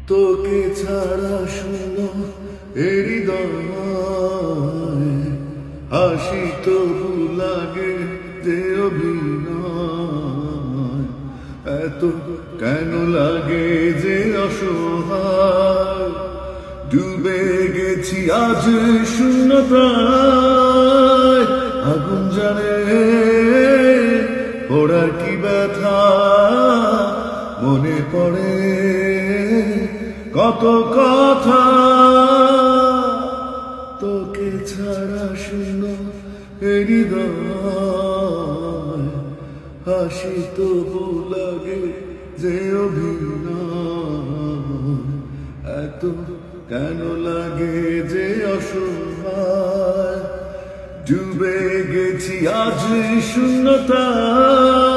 তোকে ছাড়া শূন্য এই হৃদয়, হাসি তবু লাগে যে অভিনয়। এত কেন লাগে যে অসহায়, ডুবে গেছি আজ শূন্যতায়। আগুন জানে ওড়ার কি ব্যথা, মনে পড়ে কত কথা। তোকে ছাড়া শূন্য এই হৃদয়, হাসি তবু লাগে যে অভিনয়। এত কেন লাগে যে অসহায়, ডুবে গেছি আজ শূন্যতায়।